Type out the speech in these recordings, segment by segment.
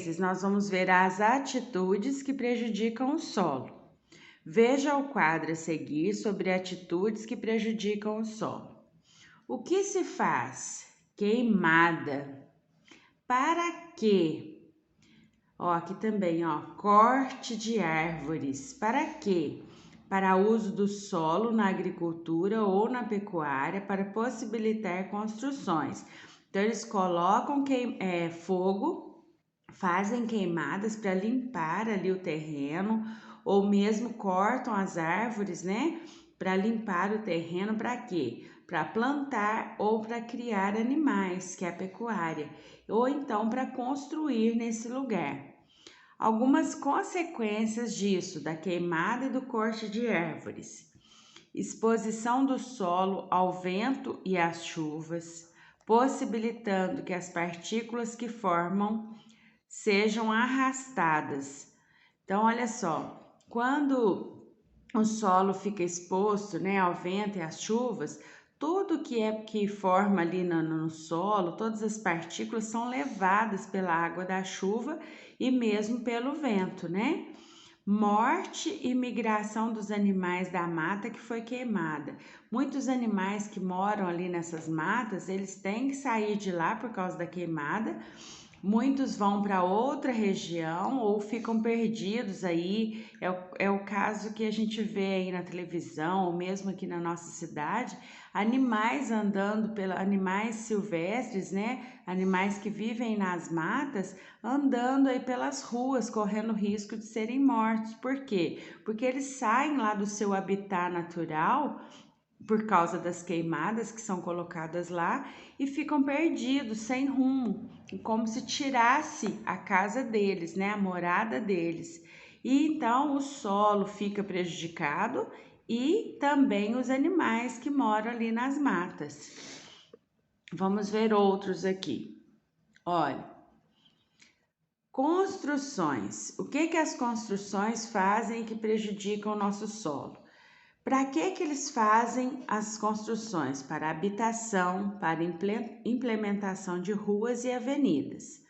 vezes nós vamos ver as atitudes que prejudicam o solo. Veja o quadro a seguir sobre atitudes que prejudicam o solo. O que se faz? Queimada. Para quê? Ó, aqui também, ó, corte de árvores. Para quê? Para uso do solo na agricultura ou na pecuária para possibilitar construções. Então, eles colocam fogo, fazem queimadas para limpar ali o terreno, ou mesmo cortam as árvores, né? Para limpar o terreno, para quê? Para plantar ou para criar animais, que é a pecuária, ou então para construir nesse lugar. Algumas consequências disso, da queimada e do corte de árvores: exposição do solo ao vento e às chuvas, possibilitando que as partículas que formam sejam arrastadas. Então, olha só, quando o solo fica exposto, né, ao vento e às chuvas, tudo que forma ali no solo, todas as partículas são levadas pela água da chuva e mesmo pelo vento, né? Morte e migração dos animais da mata que foi queimada. Muitos animais que moram ali nessas matas, eles têm que sair de lá por causa da queimada. Muitos vão para outra região ou ficam perdidos aí. É o caso que a gente vê aí na televisão, ou mesmo aqui na nossa cidade, animais andando animais silvestres, né? Animais que vivem nas matas, andando aí pelas ruas, correndo risco de serem mortos. Por quê? Porque eles saem lá do seu habitat natural por causa das queimadas que são colocadas lá e ficam perdidos, sem rumo, como se tirasse a casa deles, né, a morada deles. E então o solo fica prejudicado e também os animais que moram ali nas matas. Vamos ver outros aqui. Olha, construções. O que as construções fazem que prejudicam o nosso solo? Para que eles fazem as construções? Para habitação, para implementação de ruas e avenidas.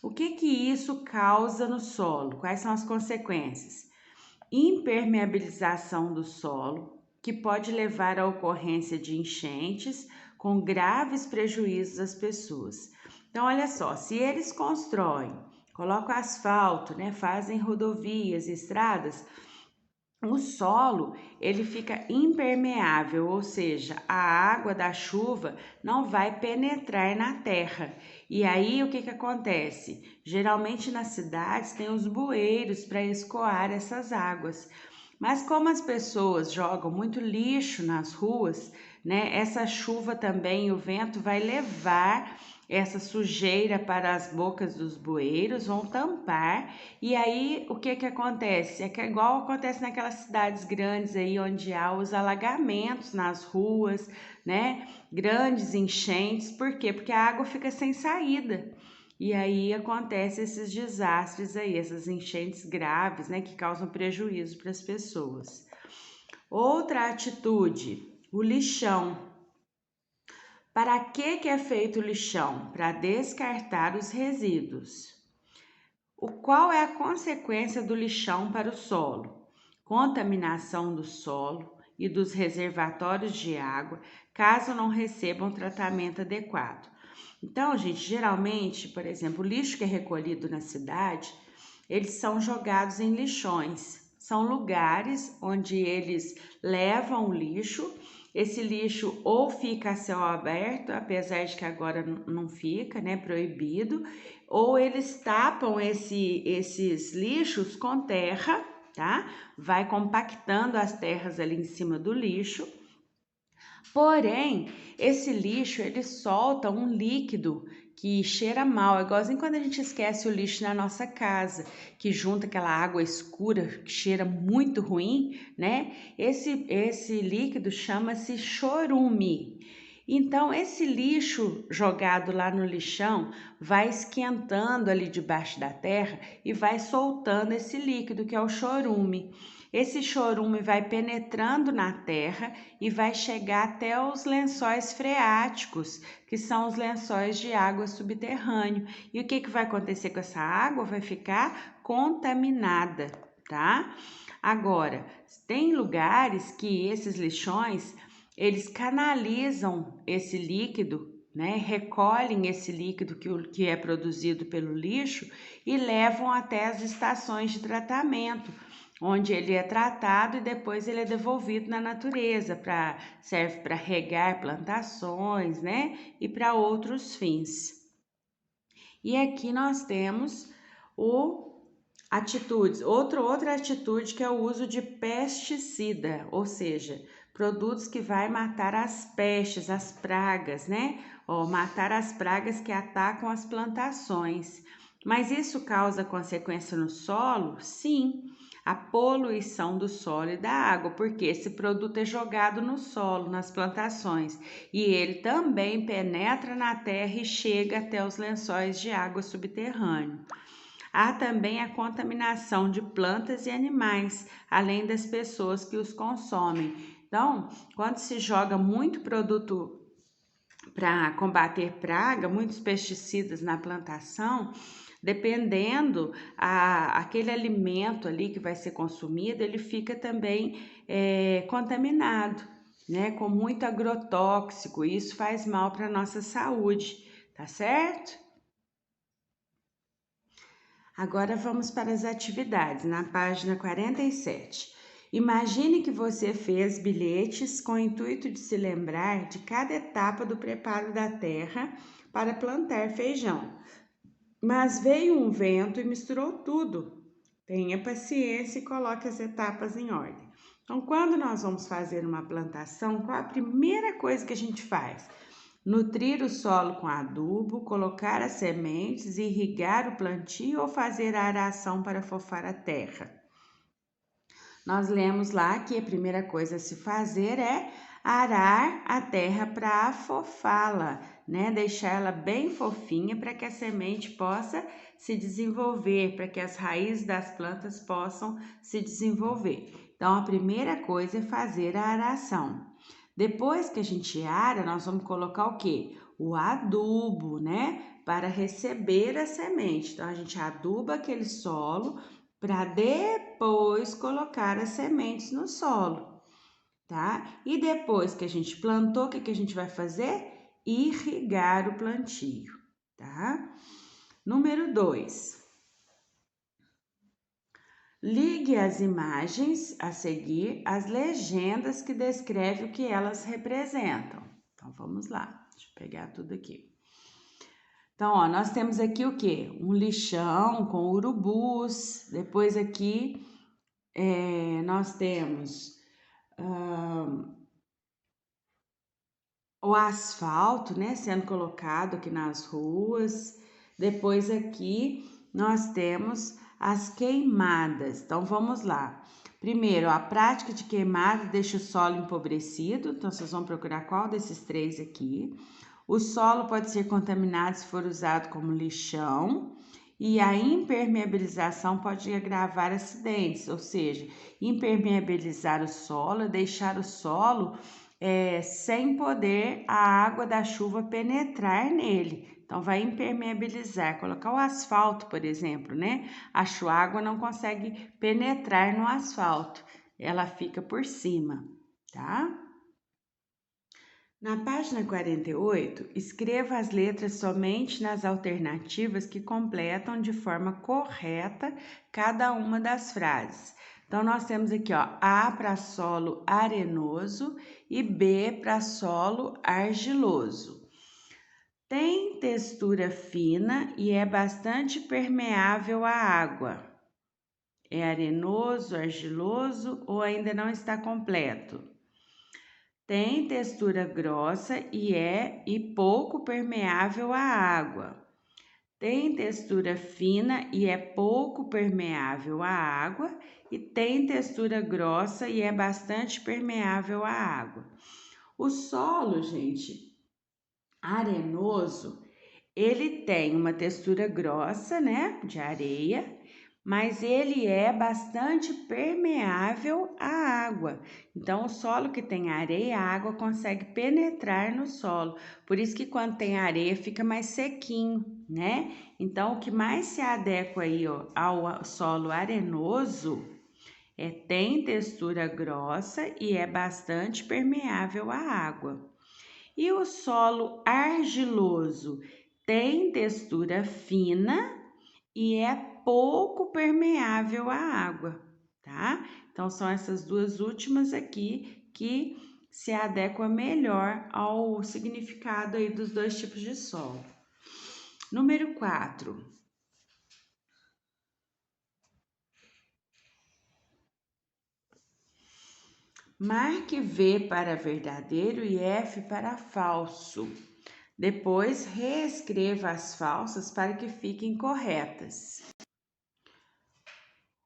O que isso causa no solo? Quais são as consequências? Impermeabilização do solo, que pode levar à ocorrência de enchentes com graves prejuízos às pessoas. Então, olha só, se eles constroem, colocam asfalto, né, fazem rodovias, estradas, o solo ele fica impermeável, ou seja, a água da chuva não vai penetrar na terra. E aí o que acontece? Geralmente nas cidades tem os bueiros para escoar essas águas. Mas como as pessoas jogam muito lixo nas ruas, né? Essa chuva também, o vento vai levar essa sujeira para as bocas dos bueiros, vão tampar, e aí o que acontece? É que é igual acontece naquelas cidades grandes aí, onde há os alagamentos nas ruas, né? Grandes enchentes, por quê? Porque a água fica sem saída. E aí acontece esses desastres aí, essas enchentes graves, né, que causam prejuízo para as pessoas. Outra atitude, o lixão. Para que é feito o lixão? Para descartar os resíduos. Qual é a consequência do lixão para o solo? Contaminação do solo e dos reservatórios de água, caso não recebam tratamento adequado. Então, gente, geralmente, por exemplo, o lixo que é recolhido na cidade, eles são jogados em lixões. São lugares onde eles levam o lixo. Esse lixo ou fica a céu aberto, apesar de que agora não fica, né, proibido, ou eles tapam esses lixos com terra, tá? Vai compactando as terras ali em cima do lixo. Porém, esse lixo ele solta um líquido que cheira mal, é igualzinho quando a gente esquece o lixo na nossa casa, que junta aquela água escura que cheira muito ruim, né? Esse líquido chama-se chorume. Então, esse lixo jogado lá no lixão vai esquentando ali debaixo da terra e vai soltando esse líquido que é o chorume. Esse chorume vai penetrando na terra e vai chegar até os lençóis freáticos, que são os lençóis de água subterrâneo. E o que vai acontecer com essa água? Vai ficar contaminada, tá? Agora, tem lugares que esses lixões eles canalizam esse líquido, né? Recolhem esse líquido que é produzido pelo lixo e levam até as estações de tratamento, onde ele é tratado e depois ele é devolvido na natureza, serve para regar plantações, né? E para outros fins. E aqui nós temos outra atitude que é o uso de pesticida, ou seja, produtos que vai matar as pestes, as pragas, né? Ou matar as pragas que atacam as plantações. Mas isso causa consequência no solo? Sim, a poluição do solo e da água, porque esse produto é jogado no solo, nas plantações, e ele também penetra na terra e chega até os lençóis de água subterrâneo. Há também a contaminação de plantas e animais, além das pessoas que os consomem. Então, quando se joga muito produto para combater praga, muitos pesticidas na plantação, dependendo aquele alimento ali que vai ser consumido, ele fica também contaminado, né, com muito agrotóxico. E isso faz mal para a nossa saúde, tá certo? Agora vamos para as atividades, na página 47. Imagine que você fez bilhetes com o intuito de se lembrar de cada etapa do preparo da terra para plantar feijão. Mas veio um vento e misturou tudo. Tenha paciência e coloque as etapas em ordem. Então, quando nós vamos fazer uma plantação, qual a primeira coisa que a gente faz? Nutrir o solo com adubo, colocar as sementes, irrigar o plantio ou fazer a aração para fofar a terra. Nós lemos lá que a primeira coisa a se fazer é arar a terra para afofá-la, né? Deixar ela bem fofinha para que a semente possa se desenvolver, para que as raízes das plantas possam se desenvolver. Então, a primeira coisa é fazer a aração. Depois que a gente ara, nós vamos colocar o quê? O adubo, né? Para receber a semente. Então, a gente aduba aquele solo para depois colocar as sementes no solo, tá? E depois que a gente plantou, o que a gente vai fazer? Irrigar o plantio, tá? Número 2. Ligue as imagens a seguir às legendas que descrevem o que elas representam. Então, vamos lá. Deixa eu pegar tudo aqui. Então, ó, nós temos aqui o quê? Um lixão com urubus. Depois aqui nós temos o asfalto, né, sendo colocado aqui nas ruas. Depois aqui nós temos as queimadas. Então vamos lá. Primeiro, a prática de queimada deixa o solo empobrecido. Então vocês vão procurar qual desses três aqui. O solo pode ser contaminado se for usado como lixão. E a impermeabilização pode agravar acidentes, ou seja, impermeabilizar o solo é deixar o solo sem poder a água da chuva penetrar nele. Então, vai impermeabilizar. Colocar o asfalto, por exemplo, né? A água não consegue penetrar no asfalto, ela fica por cima, tá? Na página 48, escreva as letras somente nas alternativas que completam de forma correta cada uma das frases. Então, nós temos aqui, ó, A para solo arenoso e B para solo argiloso. Tem textura fina e é bastante permeável à água. É arenoso, argiloso ou ainda não está completo? Tem textura grossa e pouco permeável à água. Tem textura fina e é pouco permeável à água. E tem textura grossa e é bastante permeável à água. O solo, gente, arenoso, ele tem uma textura grossa, né, de areia, mas ele é bastante permeável à água. Então, o solo que tem areia, a água consegue penetrar no solo. Por isso que quando tem areia fica mais sequinho, né? Então, o que mais se adequa aí, ó, ao solo arenoso tem textura grossa e é bastante permeável à água. E o solo argiloso tem textura fina e é pouco permeável à água, tá? Então, são essas duas últimas aqui que se adequam melhor ao significado aí dos dois tipos de solo. Número 4. Marque V para verdadeiro e F para falso. Depois, reescreva as falsas para que fiquem corretas.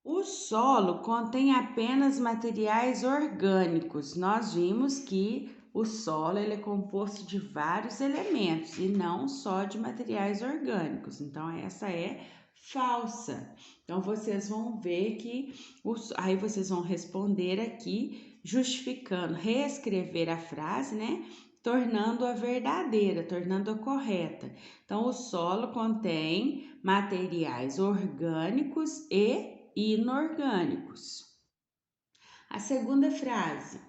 O solo contém apenas materiais orgânicos. Nós vimos que o solo ele é composto de vários elementos e não só de materiais orgânicos. Então, essa é falsa. Então, vocês vão ver que aí vocês vão responder aqui, justificando, reescrever a frase, né? Tornando-a verdadeira, tornando-a correta. Então, o solo contém materiais orgânicos e inorgânicos. A segunda frase: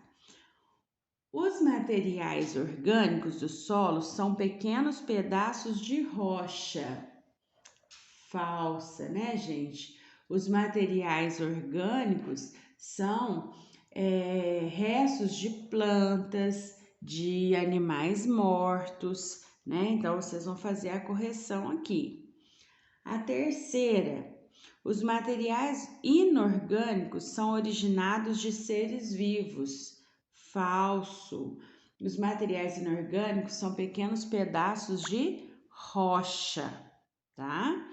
os materiais orgânicos do solo são pequenos pedaços de rocha. Falsa, né, gente? Os materiais orgânicos são restos de plantas, de animais mortos, né? Então, vocês vão fazer a correção aqui. A terceira: os materiais inorgânicos são originados de seres vivos. Falso. Os materiais inorgânicos são pequenos pedaços de rocha, tá?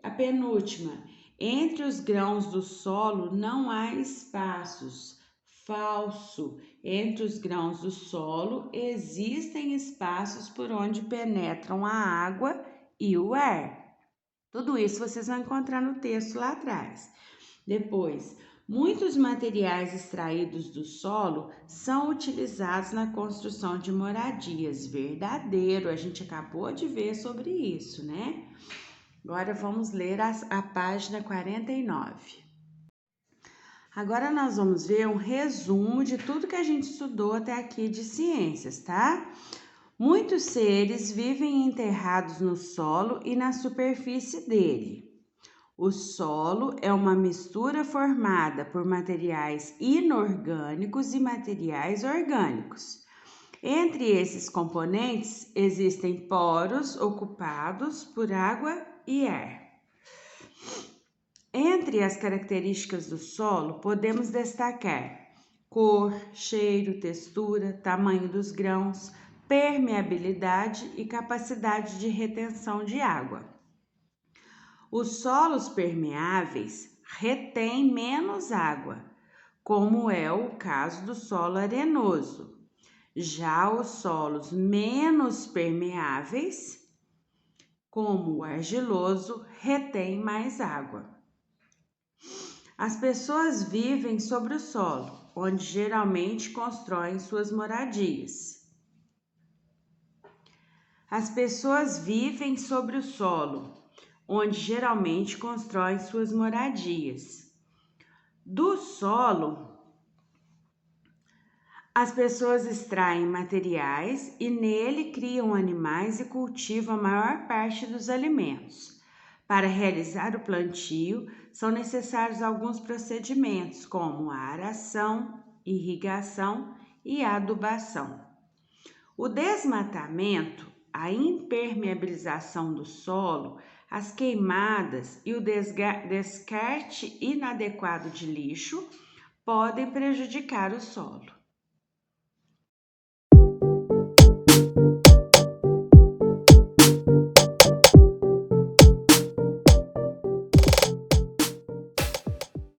A penúltima: entre os grãos do solo não há espaços. Falso. Entre os grãos do solo existem espaços por onde penetram a água e o ar. Tudo isso vocês vão encontrar no texto lá atrás. Depois, muitos materiais extraídos do solo são utilizados na construção de moradias. Verdadeiro, a gente acabou de ver sobre isso, né? Agora vamos ler a página 49. Agora nós vamos ver um resumo de tudo que a gente estudou até aqui de ciências, tá? Muitos seres vivem enterrados no solo e na superfície dele. O solo é uma mistura formada por materiais inorgânicos e materiais orgânicos. Entre esses componentes existem poros ocupados por água e ar. Entre as características do solo, podemos destacar cor, cheiro, textura, tamanho dos grãos, permeabilidade e capacidade de retenção de água. Os solos permeáveis retêm menos água, como é o caso do solo arenoso. Já os solos menos permeáveis, como o argiloso, retêm mais água. As pessoas vivem sobre o solo, onde geralmente constroem suas moradias. As pessoas vivem sobre o solo, onde geralmente constroem suas moradias. Do solo, as pessoas extraem materiais e nele criam animais e cultivam a maior parte dos alimentos. Para realizar o plantio, são necessários alguns procedimentos, como a aração, irrigação e adubação. O desmatamento, a impermeabilização do solo, as queimadas e o descarte inadequado de lixo podem prejudicar o solo.